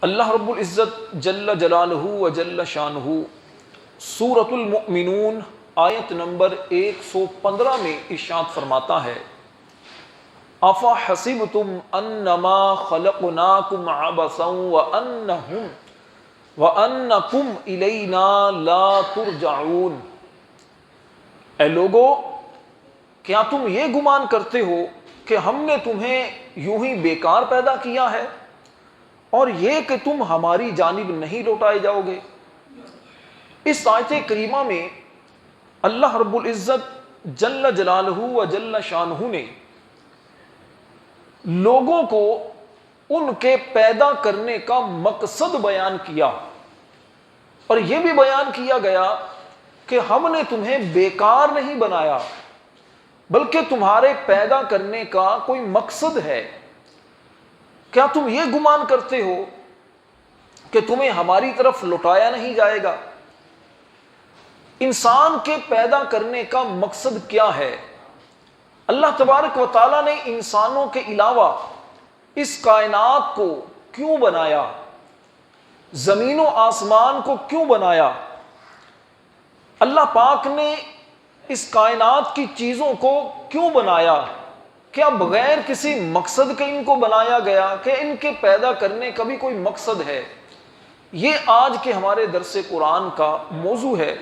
اللہ رب العزت جل جلالہ و جل شانہ سورۃ المؤمنون آیت نمبر 115 میں ارشاد فرماتا ہے، افحسبتم انما خلقناکم عبثا وانکم الینا لا ترجعون۔ اے لوگو، کیا تم یہ گمان کرتے ہو کہ ہم نے تمہیں یوں ہی بیکار پیدا کیا ہے اور یہ کہ تم ہماری جانب نہیں لوٹائے جاؤ گے؟ اس آیت کریمہ میں اللہ رب العزت جل جلالہ و جل شانہ نے لوگوں کو ان کے پیدا کرنے کا مقصد بیان کیا، اور یہ بھی بیان کیا گیا کہ ہم نے تمہیں بیکار نہیں بنایا، بلکہ تمہارے پیدا کرنے کا کوئی مقصد ہے۔ کیا تم یہ گمان کرتے ہو کہ تمہیں ہماری طرف لوٹایا نہیں جائے گا؟ انسان کے پیدا کرنے کا مقصد کیا ہے؟ اللہ تبارک و تعالیٰ نے انسانوں کے علاوہ اس کائنات کو کیوں بنایا؟ زمین و آسمان کو کیوں بنایا؟ اللہ پاک نے اس کائنات کی چیزوں کو کیوں بنایا؟ کیا بغیر کسی مقصد کے ان کو بنایا گیا کہ ان کے پیدا کرنے کا بھی کوئی مقصد ہے؟ یہ آج کے ہمارے درس قرآن کا موضوع ہے۔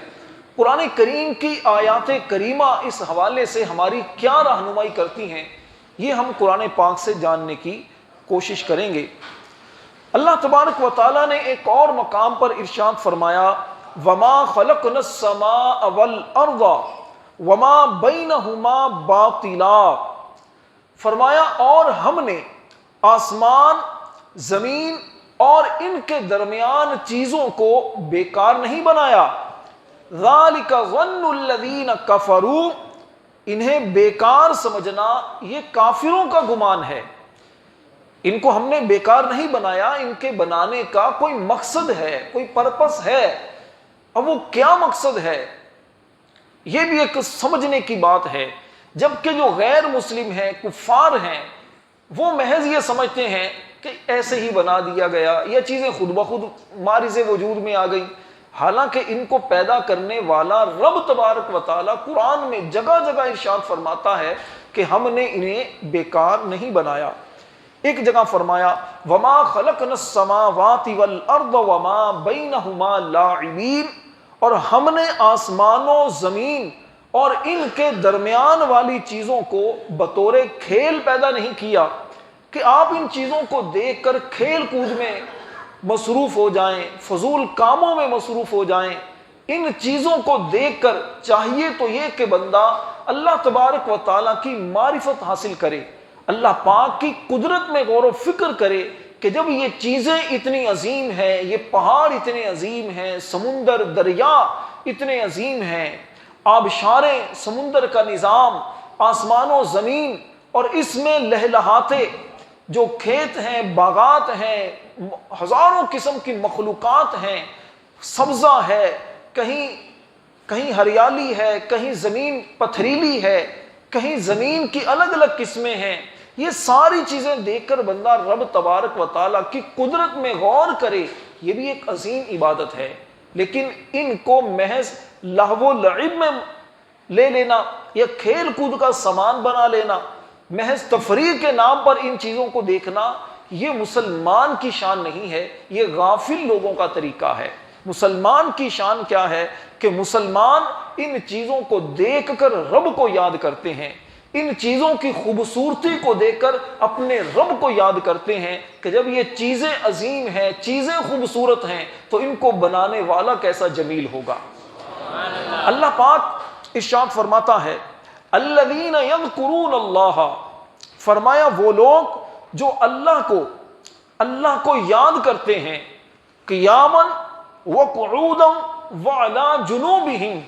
قرآن کریم کی آیات کریمہ اس حوالے سے ہماری کیا رہنمائی کرتی ہیں، یہ ہم قرآن پاک سے جاننے کی کوشش کریں گے۔ اللہ تبارک و تعالیٰ نے ایک اور مقام پر ارشاد فرمایا، وَمَا خَلَقْنَا السَّمَاءَ وَالْأَرْضَ وَمَا بَيْنَهُمَا بَاطِلًا۔ فرمایا اور ہم نے آسمان، زمین اور ان کے درمیان چیزوں کو بیکار نہیں بنایا۔ ذَلِكَ ظَنُّ الَّذِينَ كَفَرُوا، انہیں بیکار سمجھنا یہ کافروں کا گمان ہے۔ ان کو ہم نے بیکار نہیں بنایا، ان کے بنانے کا کوئی مقصد ہے، کوئی پرپس ہے۔ اب وہ کیا مقصد ہے، یہ بھی ایک سمجھنے کی بات ہے۔ جبکہ جو غیر مسلم ہیں، کفار ہیں، وہ محض یہ سمجھتے ہیں کہ ایسے ہی بنا دیا گیا، یہ چیزیں خود بخود مارز وجود میں آ گئی، حالانکہ ان کو پیدا کرنے والا رب تبارک و تعالیٰ قرآن میں جگہ جگہ ارشاد فرماتا ہے کہ ہم نے انہیں بیکار نہیں بنایا۔ ایک جگہ فرمایا، وَمَا خَلَقْنَا السَّمَاوَاتِ وَالْأَرْضَ وَمَا بَيْنَهُمَا لَاعِبِينَ، اور ہم نے آسمانوں، زمین اور ان کے درمیان والی چیزوں کو بطور کھیل پیدا نہیں کیا کہ آپ ان چیزوں کو دیکھ کر کھیل کود میں مصروف ہو جائیں، فضول کاموں میں مصروف ہو جائیں۔ ان چیزوں کو دیکھ کر چاہیے تو یہ کہ بندہ اللہ تبارک و تعالیٰ کی معرفت حاصل کرے، اللہ پاک کی قدرت میں غور و فکر کرے کہ جب یہ چیزیں اتنی عظیم ہیں، یہ پہاڑ اتنے عظیم ہیں، سمندر، دریا اتنے عظیم ہیں، آبشاریں، سمندر کا نظام، آسمان و زمین، اور اس میں لہلہاتے جو کھیت ہیں، باغات ہیں، ہزاروں قسم کی مخلوقات ہیں، سبزہ ہے، کہیں ہریالی ہے، کہیں زمین پتھریلی ہے، کہیں زمین کی الگ الگ قسمیں ہیں۔ یہ ساری چیزیں دیکھ کر بندہ رب تبارک و تعالیٰ کی قدرت میں غور کرے، یہ بھی ایک عظیم عبادت ہے۔ لیکن ان کو محض لہو و لعب میں لے لینا یا کھیل کود کا سامان بنا لینا، محض تفریح کے نام پر ان چیزوں کو دیکھنا، یہ مسلمان کی شان نہیں ہے، یہ غافل لوگوں کا طریقہ ہے۔ مسلمان کی شان کیا ہے کہ مسلمان ان چیزوں کو دیکھ کر رب کو یاد کرتے ہیں، ان چیزوں کی خوبصورتی کو دیکھ کر اپنے رب کو یاد کرتے ہیں کہ جب یہ چیزیں عظیم ہیں، چیزیں خوبصورت ہیں، تو ان کو بنانے والا کیسا جمیل ہوگا۔ اللہ پاک ارشاد فرماتا ہے، الذین یذکرون اللہ، فرمایا وہ لوگ جو اللہ کو یاد کرتے ہیں، قیاما وقعودا وعلی جنوبہم،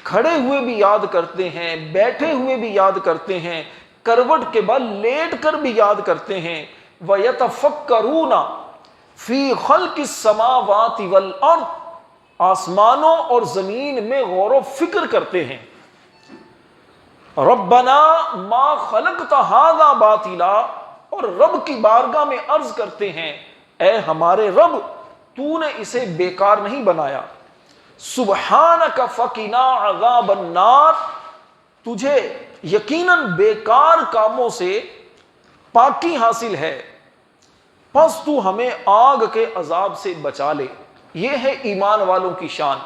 کھڑے ہوئے بھی یاد کرتے ہیں، بیٹھے ہوئے بھی یاد کرتے ہیں، کروٹ کے بل لیٹ کر بھی یاد کرتے ہیں، وَيَتَفَكَّرُونَ فِي خَلْقِ السَّمَاوَاتِ وَالْأَرْضِ، آسمانوں اور زمین میں غور و فکر کرتے ہیں۔ رَبَّنَا مَا خَلَقْتَ هَذَا بَاطِلًا، اور رب کی بارگاہ میں عرض کرتے ہیں اے ہمارے رب تو نے اسے بیکار نہیں بنایا. سبحانک فقنا عذاب النار، تجھے یقیناً بیکار کاموں سے پاکی حاصل ہے، پس تو ہمیں آگ کے عذاب سے بچا لے. یہ ہے ایمان والوں کی شان.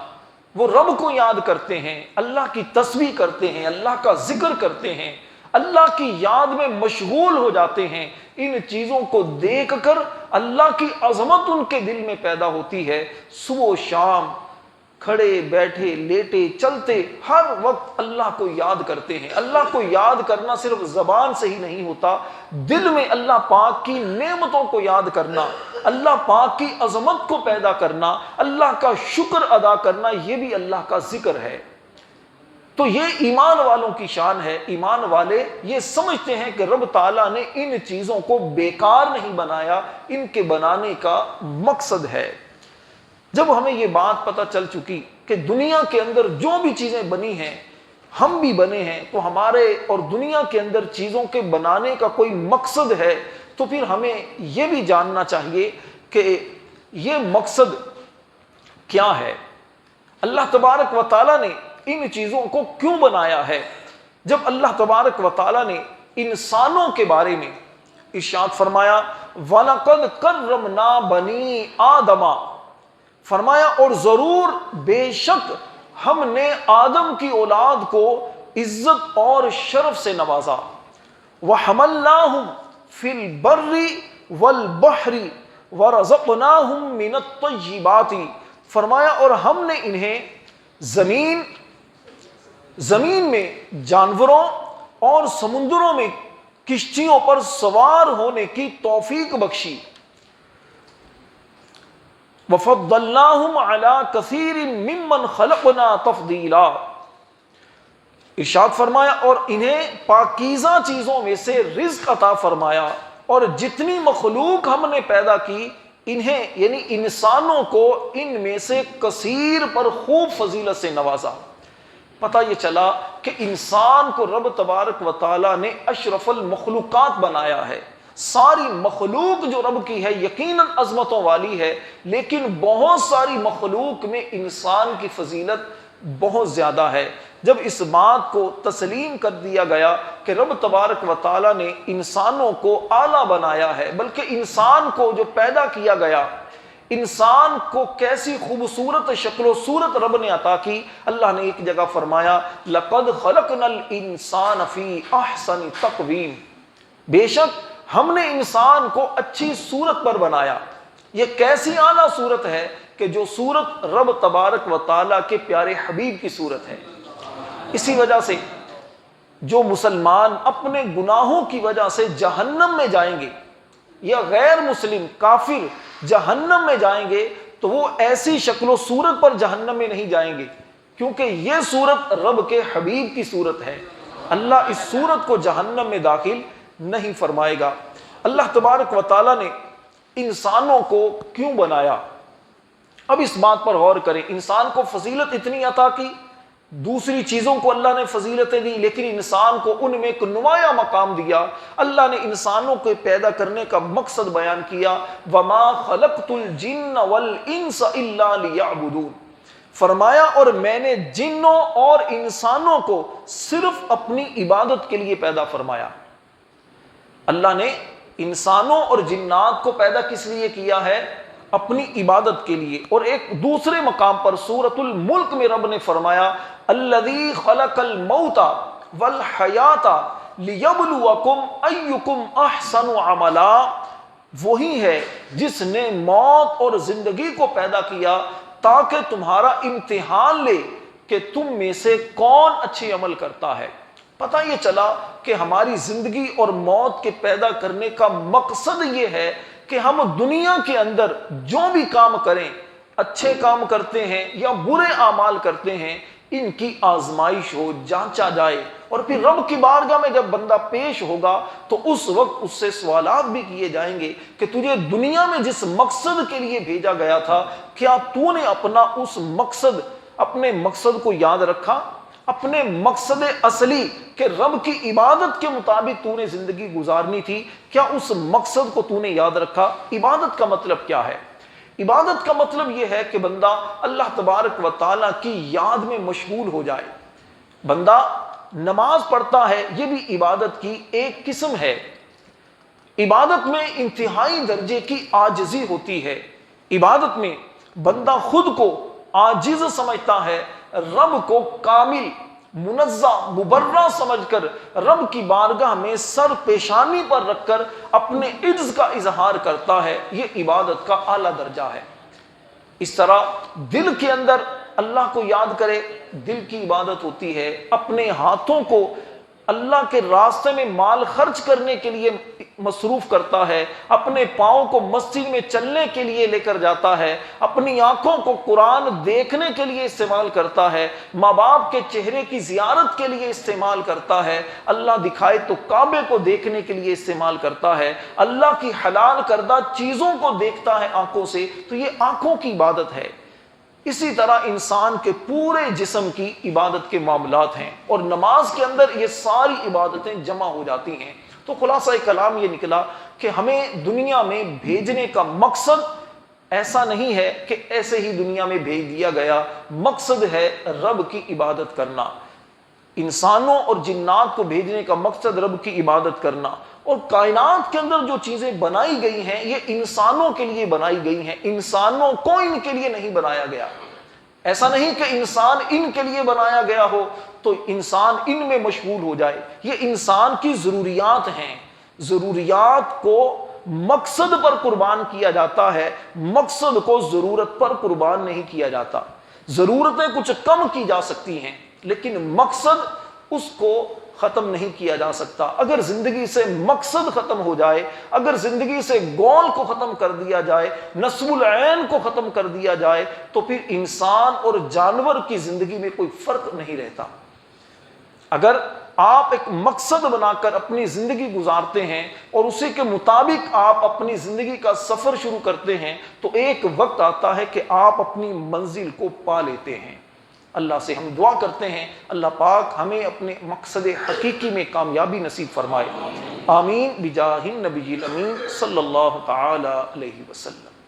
وہ رب کو یاد کرتے ہیں، اللہ کی تسبیح کرتے ہیں، اللہ کا ذکر کرتے ہیں، اللہ کی یاد میں مشغول ہو جاتے ہیں. ان چیزوں کو دیکھ کر اللہ کی عظمت ان کے دل میں پیدا ہوتی ہے. صبح و شام کھڑے بیٹھے لیٹے چلتے ہر وقت اللہ کو یاد کرتے ہیں. اللہ کو یاد کرنا صرف زبان سے ہی نہیں ہوتا، دل میں اللہ پاک کی نعمتوں کو یاد کرنا، اللہ پاک کی عظمت کو پیدا کرنا، اللہ کا شکر ادا کرنا، یہ بھی اللہ کا ذکر ہے. تو یہ ایمان والوں کی شان ہے. ایمان والے یہ سمجھتے ہیں کہ رب تعالیٰ نے ان چیزوں کو بیکار نہیں بنایا، ان کے بنانے کا مقصد ہے. جب ہمیں یہ بات پتہ چل چکی کہ دنیا کے اندر جو بھی چیزیں بنی ہیں ہم بھی بنے ہیں، تو ہمارے اور دنیا کے اندر چیزوں کے بنانے کا کوئی مقصد ہے، تو پھر ہمیں یہ بھی جاننا چاہیے کہ یہ مقصد کیا ہے. اللہ تبارک و تعالیٰ نے ان چیزوں کو کیوں بنایا ہے؟ جب اللہ تبارک و تعالیٰ نے انسانوں کے بارے میں ارشاد فرمایا وَلَقَدْ كَرَّمْنَا بَنِي آدَمَ، فرمایا اور ضرور بے شک ہم نے آدم کی اولاد کو عزت اور شرف سے نوازا. وَحَمَلْنَاهُمْ فِي الْبَرِّ وَالْبَحْرِ وَرَزَقْنَاهُمْ مِنَ الطَّيِّبَاتِ، فرمایا اور ہم نے انہیں زمین میں جانوروں اور سمندروں میں کشتیوں پر سوار ہونے کی توفیق بخشی. وَفَضَّلْنَاهُمْ عَلَىٰ كَثِيرٍ مِّمَّنْ خَلَقْنَا تَفْضِيلًا، ارشاد فرمایا اور انہیں پاکیزہ چیزوں میں سے رزق عطا فرمایا، اور جتنی مخلوق ہم نے پیدا کی انہیں یعنی انسانوں کو ان میں سے کثیر پر خوب فضیلت سے نوازا. پتہ یہ چلا کہ انسان کو رب تبارک و تعالیٰ نے اشرف المخلوقات بنایا ہے. ساری مخلوق جو رب کی ہے یقیناً عظمتوں والی ہے، لیکن بہت ساری مخلوق میں انسان کی فضیلت بہت زیادہ ہے. جب اس بات کو تسلیم کر دیا گیا کہ رب تبارک و تعالیٰ نے انسانوں کو اعلیٰ بنایا ہے، بلکہ انسان کو جو پیدا کیا گیا، انسان کو کیسی خوبصورت شکل و صورت رب نے عطا کی. اللہ نے ایک جگہ فرمایا لَقَدْ خَلَقْنَا الْإِنسَانَ فِي أَحْسَنِ تَقْوِيمٍ، بے شک ہم نے انسان کو اچھی صورت پر بنایا. یہ کیسی اعلیٰ صورت ہے کہ جو صورت رب تبارک و تعالیٰ کے پیارے حبیب کی صورت ہے. اسی وجہ سے جو مسلمان اپنے گناہوں کی وجہ سے جہنم میں جائیں گے یا غیر مسلم کافر جہنم میں جائیں گے، تو وہ ایسی شکل و صورت پر جہنم میں نہیں جائیں گے، کیونکہ یہ صورت رب کے حبیب کی صورت ہے. اللہ اس صورت کو جہنم میں داخل نہیں فرمائے گا. اللہ تبارک و تعالیٰ نے انسانوں کو کیوں بنایا؟ اب اس بات پر غور کریں. انسان کو فضیلت اتنی عطا کی، دوسری چیزوں کو اللہ نے فضیلتیں دی، لیکن انسان کو ان میں ایک نمایاں مقام دیا. اللہ نے انسانوں کو پیدا کرنے کا مقصد بیان کیا وَمَا خَلَقْتُ الْجِنَّ وَالْإِنسَ إِلَّا لِيَعْبُدُونَ، فرمایا اور میں نے جنوں اور انسانوں کو صرف اپنی عبادت کے لیے پیدا فرمایا. اللہ نے انسانوں اور جنات کو پیدا کس لیے کیا ہے؟ اپنی عبادت کے لیے. اور ایک دوسرے مقام پر سورۃ الملک میں رب نے فرمایا الذی خلق الموت والحیات لیبلوکم ایکم احسن عملا، وہی ہے جس نے موت اور زندگی کو پیدا کیا تاکہ تمہارا امتحان لے کہ تم میں سے کون اچھے عمل کرتا ہے. پتہ یہ چلا کہ ہماری زندگی اور موت کے پیدا کرنے کا مقصد یہ ہے کہ ہم دنیا کے اندر جو بھی کام کریں، اچھے کام کرتے ہیں یا برے اعمال کرتے ہیں، ان کی آزمائش ہو، جانچا جائے، اور پھر رب کی بارگاہ میں جب بندہ پیش ہوگا تو اس وقت اس سے سوالات بھی کیے جائیں گے کہ تجھے دنیا میں جس مقصد کے لیے بھیجا گیا تھا، کیا تو نے اپنے مقصد کو یاد رکھا؟ اپنے مقصد اصلی کہ رب کی عبادت کے مطابق تو نے زندگی گزارنی تھی، کیا اس مقصد کو تو نے یاد رکھا؟ عبادت کا مطلب کیا ہے؟ عبادت کا مطلب یہ ہے کہ بندہ اللہ تبارک و تعالیٰ کی یاد میں مشغول ہو جائے۔ بندہ نماز پڑھتا ہے، یہ بھی عبادت کی ایک قسم ہے۔ عبادت میں انتہائی درجے کی عاجزی ہوتی ہے۔ عبادت میں بندہ خود کو عاجز سمجھتا ہے، رب کو کامل، منزہ، مبرہ سمجھ کر رب کی بارگاہ میں سر پیشانی پر رکھ کر اپنے عجز کا اظہار کرتا ہے۔ یہ عبادت کا اعلیٰ درجہ ہے۔ اس طرح دل کے اندر اللہ کو یاد کرے، دل کی عبادت ہوتی ہے۔ اپنے ہاتھوں کو اللہ کے راستے میں مال خرچ کرنے کے لیے مصروف کرتا ہے، اپنے پاؤں کو مسجد میں چلنے کے لیے لے کر جاتا ہے، اپنی آنکھوں کو قرآن دیکھنے کے لیے استعمال کرتا ہے، ماں باپ کے چہرے کی زیارت کے لیے استعمال کرتا ہے، اللہ دکھائے تو کعبے کو دیکھنے کے لیے استعمال کرتا ہے، اللہ کی حلال کردہ چیزوں کو دیکھتا ہے آنکھوں سے، تو یہ آنکھوں کی عبادت ہے۔ اسی طرح انسان کے پورے جسم کی عبادت کے معاملات ہیں، اور نماز کے اندر یہ ساری عبادتیں جمع ہو جاتی ہیں۔ تو خلاصہ کلام یہ نکلا کہ ہمیں دنیا میں بھیجنے کا مقصد ایسا نہیں ہے کہ ایسے ہی دنیا میں بھیج دیا گیا، مقصد ہے رب کی عبادت کرنا۔ انسانوں اور جنات کو بھیجنے کا مقصد رب کی عبادت کرنا، اور کائنات کے اندر جو چیزیں بنائی گئی ہیں یہ انسانوں کے لیے بنائی گئی ہیں، انسانوں کو ان کے لیے نہیں بنایا گیا۔ ایسا نہیں کہ انسان ان کے لیے بنایا گیا ہو تو انسان ان میں مشغول ہو جائے، یہ انسان کی ضروریات ہیں۔ ضروریات کو مقصد پر قربان کیا جاتا ہے، مقصد کو ضرورت پر قربان نہیں کیا جاتا۔ ضرورتیں کچھ کم کی جا سکتی ہیں لیکن مقصد اس کو ختم نہیں کیا جا سکتا۔ اگر زندگی سے مقصد ختم ہو جائے، اگر زندگی سے گول کو ختم کر دیا جائے، نصب العین کو ختم کر دیا جائے، تو پھر انسان اور جانور کی زندگی میں کوئی فرق نہیں رہتا۔ اگر آپ ایک مقصد بنا کر اپنی زندگی گزارتے ہیں اور اسی کے مطابق آپ اپنی زندگی کا سفر شروع کرتے ہیں تو ایک وقت آتا ہے کہ آپ اپنی منزل کو پا لیتے ہیں۔ اللہ سے ہم دعا کرتے ہیں اللہ پاک ہمیں اپنے مقصد حقیقی میں کامیابی نصیب فرمائے۔ آمین بجاہ النبی الامین صلی اللہ تعالی علیہ وسلم۔